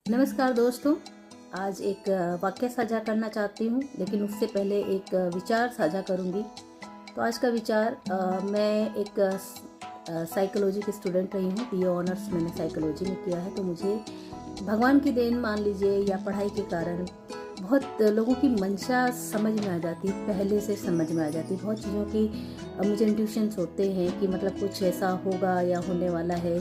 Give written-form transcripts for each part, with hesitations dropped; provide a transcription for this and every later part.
नमस्कार दोस्तों। आज एक वाक्य साझा करना चाहती हूँ, लेकिन उससे पहले एक विचार साझा करूँगी। तो आज का विचार, मैं एक साइकोलॉजी की स्टूडेंट रही हूँ। बीए ऑनर्स मैंने साइकोलॉजी में किया है। तो मुझे भगवान की देन मान लीजिए या पढ़ाई के कारण बहुत लोगों की मंशा समझ में आ जाती है, पहले से समझ में आ जाती है। बहुत चीज़ों की मुझे इंट्यूशंस होते हैं कि मतलब कुछ ऐसा होगा या होने वाला है।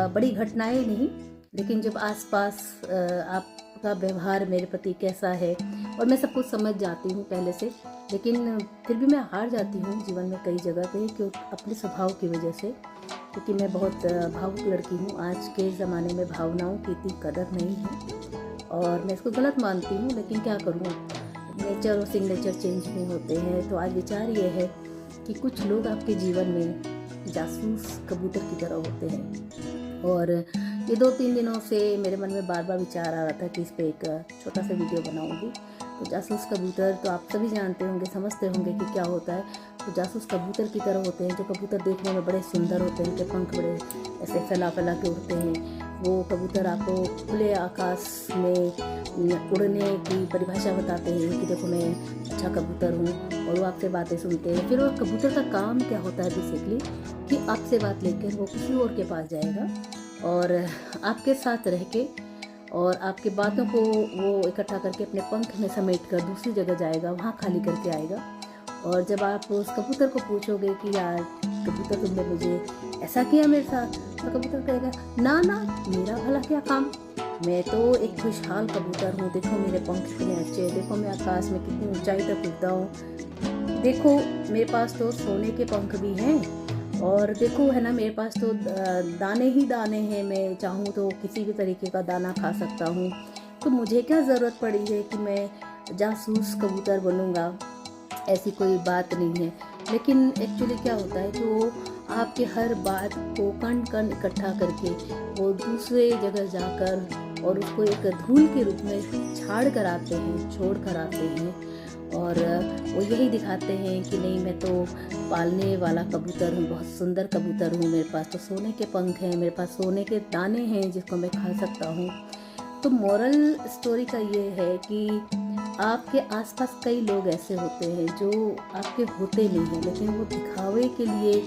बड़ी घटनाएं नहीं, लेकिन जब आसपास आपका व्यवहार मेरे प्रति कैसा है, और मैं सब कुछ समझ जाती हूँ पहले से, लेकिन फिर भी मैं हार जाती हूँ जीवन में कई जगह पे, क्योंकि अपने स्वभाव की वजह से, क्योंकि मैं बहुत भावुक लड़की हूँ। आज के ज़माने में भावनाओं की इतनी कदर नहीं है और मैं इसको गलत मानती हूँ, लेकिन क्या करूँ, नेचर और सिग्नेचर चेंज नहीं होते हैं। तो आज विचार ये है कि कुछ लोग आपके जीवन में जासूस कबूतर की तरह होते हैं। और ये 2-3 दिनों से मेरे मन में बार बार विचार आ रहा था कि इस पे एक छोटा सा वीडियो बनाऊंगी। तो जासूस कबूतर तो आप सभी जानते होंगे, समझते होंगे कि क्या होता है। तो जासूस कबूतर की तरह होते हैं। जो कबूतर देखने में बड़े सुंदर होते हैं, उनके पंख बड़े ऐसे फैला फैला के उड़ते हैं। वो कबूतर आपको खुले आकाश में उड़ने की परिभाषा बताते हैं कि देखो मैं अच्छा कबूतर हूँ, और वो आपसे बातें सुनते हैं। फिर वो कबूतर का काम क्या होता है बेसिकली, कि आपसे बात लेकर वो किसी और के पास जाएगा और आपके साथ रह के और आपकी बातों को वो इकट्ठा करके अपने पंख में समेट कर दूसरी जगह जाएगा, वहाँ खाली करके आएगा। और जब आप उस कबूतर को पूछोगे कि यार कबूतर तुमने मुझे ऐसा किया मेरे साथ, तो कबूतर कहेगा ना ना, मेरा भला क्या काम, मैं तो एक खुशहाल कबूतर हूँ। देखो मेरे पंख कितने अच्छे हैं, देखो मैं आकाश में कितनी ऊंचाई तक उड़ता हूँ, देखो मेरे पास तो सोने के पंख भी हैं, और देखो है ना मेरे पास तो दाने ही दाने हैं, मैं चाहूँ तो किसी भी तरीके का दाना खा सकता हूँ। तो मुझे क्या ज़रूरत पड़ी है कि मैं जासूस कबूतर बनूँगा, ऐसी कोई बात नहीं है। लेकिन एक्चुअली क्या होता है कि वो आपके हर बात को कण कण इकट्ठा करके वो दूसरे जगह जाकर और उसको एक धूल के रूप में छाड़ कर आते हैं, छोड़ कर आते हैं। और वो यही दिखाते हैं कि नहीं, मैं तो पालने वाला कबूतर हूँ, बहुत सुंदर कबूतर हूँ, मेरे पास तो सोने के पंख हैं, मेरे पास सोने के दाने हैं जिसको मैं खा सकता हूँ। तो मोरल स्टोरी का ये है कि आपके आसपास कई लोग ऐसे होते हैं जो आपके होते नहीं हैं, लेकिन वो दिखावे के लिए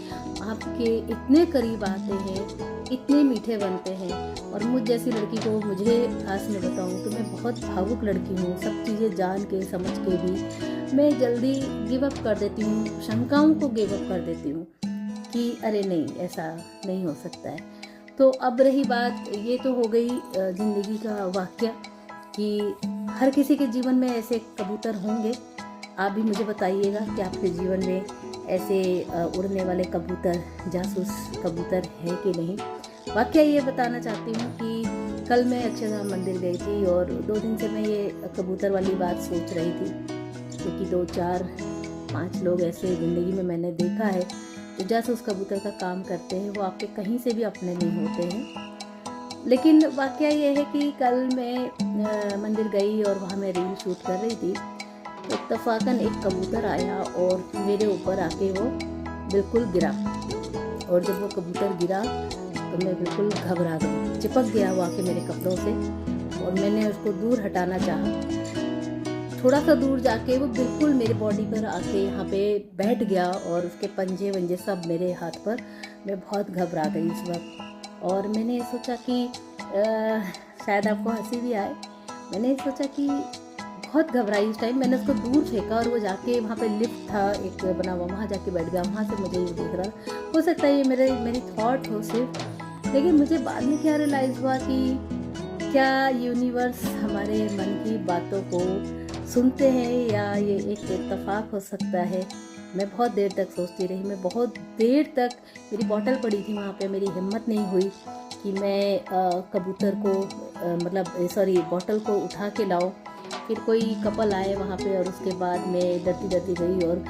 आपके इतने करीब आते हैं, इतने मीठे बनते हैं। और मुझ जैसी लड़की को, मुझे खास में बताऊं तो मैं बहुत भावुक लड़की हूँ। सब चीज़ें जान के समझ के भी मैं जल्दी गिव अप कर देती हूँ, शंकाओं को गिव अप कर देती हूँ कि अरे नहीं, ऐसा नहीं हो सकता है। तो अब रही बात, ये तो हो गई ज़िंदगी का वाक्य कि हर किसी के जीवन में ऐसे कबूतर होंगे। आप भी मुझे बताइएगा कि आपके जीवन में ऐसे उड़ने वाले कबूतर, जासूस कबूतर है कि नहीं। वाकया ये बताना चाहती हूँ कि कल मैं अक्षरधाम मंदिर गई थी और 2 दिन से मैं ये कबूतर वाली बात सोच रही थी, क्योंकि 2-4-5 लोग ऐसे ज़िंदगी में मैंने देखा है जो जासूस कबूतर का काम करते हैं। वो आपके कहीं से भी अपने नहीं होते हैं। लेकिन वाकया ये है कि कल मैं मंदिर गई और वहाँ मैं रील शूट कर रही थी। इत्तफाकन एक कबूतर आया और मेरे ऊपर आके वो बिल्कुल गिरा, और जब वो कबूतर गिरा तो मैं बिल्कुल घबरा गई, चिपक गया वो आके मेरे कपड़ों से, और मैंने उसको दूर हटाना चाहा। थोड़ा सा दूर जाके वो बिल्कुल मेरे बॉडी पर आके यहाँ पे बैठ गया और उसके पंजे वंजे सब मेरे हाथ पर। मैं बहुत घबरा गई इस वक्त, और मैंने सोचा कि शायद आपको हंसी भी आए। मैंने सोचा कि बहुत घबराई उस टाइम, मैंने उसको दूर फेंका और वो जाके वहाँ पे लिफ्ट था एक बना हुआ, वहाँ जाके बैठ गया। वहाँ से मुझे ये देख रहा, हो सकता है ये मेरी थॉट हो सिर्फ, लेकिन मुझे बाद में क्या रियलाइज़ हुआ कि क्या यूनिवर्स हमारे मन की बातों को सुनते हैं, या ये एक इत्तेफाक हो सकता है। मैं बहुत देर तक सोचती रही, मैं बहुत देर तक, मेरी बॉटल पड़ी थी वहाँ पे, मेरी हिम्मत नहीं हुई कि मैं कबूतर को बॉटल को उठा के लाऊं। फिर कोई कपल आए वहाँ पे और उसके बाद मैं डरती डरती गई और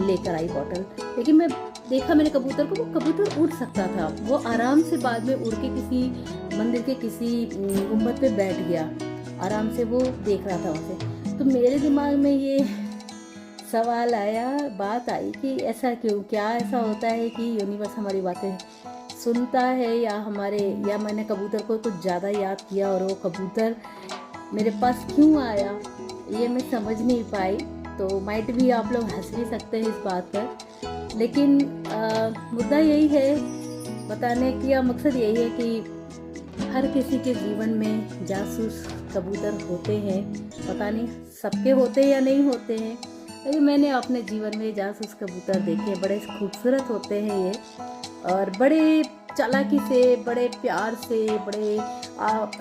लेकर आई बॉटल। लेकिन मैं देखा मैंने कबूतर को, वो कबूतर उड़ सकता था, वो आराम से बाद में उड़ के किसी मंदिर के किसी गुम्बद पे बैठ गया, आराम से वो देख रहा था वहाँ से। तो मेरे दिमाग में ये सवाल आया, बात आई कि ऐसा क्यों, क्या ऐसा होता है कि यूनिवर्स हमारी बातें सुनता है या मैंने कबूतर को कुछ ज़्यादा याद किया और वो कबूतर मेरे पास क्यों आया ये मैं समझ नहीं पाई। तो माइट भी आप लोग हंस भी सकते हैं इस बात पर, लेकिन मुद्दा यही है, बताने का मकसद यही है कि हर किसी के जीवन में जासूस कबूतर होते हैं। पता नहीं सबके होते हैं या नहीं होते हैं, लेकिन मैंने अपने जीवन में जासूस कबूतर देखे। बड़े खूबसूरत होते हैं ये, और बड़े चालाकी से, बड़े प्यार से, बड़े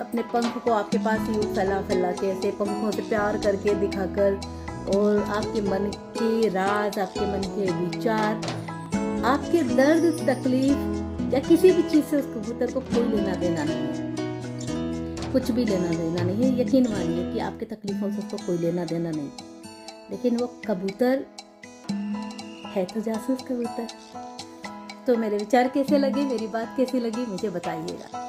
अपने पंख को आपके पास यूँ फैला फैला के, ऐसे पंखों से प्यार करके दिखाकर, और आपके मन के राज, आपके मन के विचार, आपके दर्द तकलीफ या किसी भी चीज़ से उस कबूतर को कोई लेना देना नहीं है, कुछ भी लेना देना नहीं है। यकीन मानिए कि आपके तकलीफों से उसको कोई लेना देना नहीं, लेकिन वो कबूतर है तो जासूस कबूतर। तो मेरे विचार कैसे लगे, मेरी बात कैसी लगी, मुझे बताइएगा।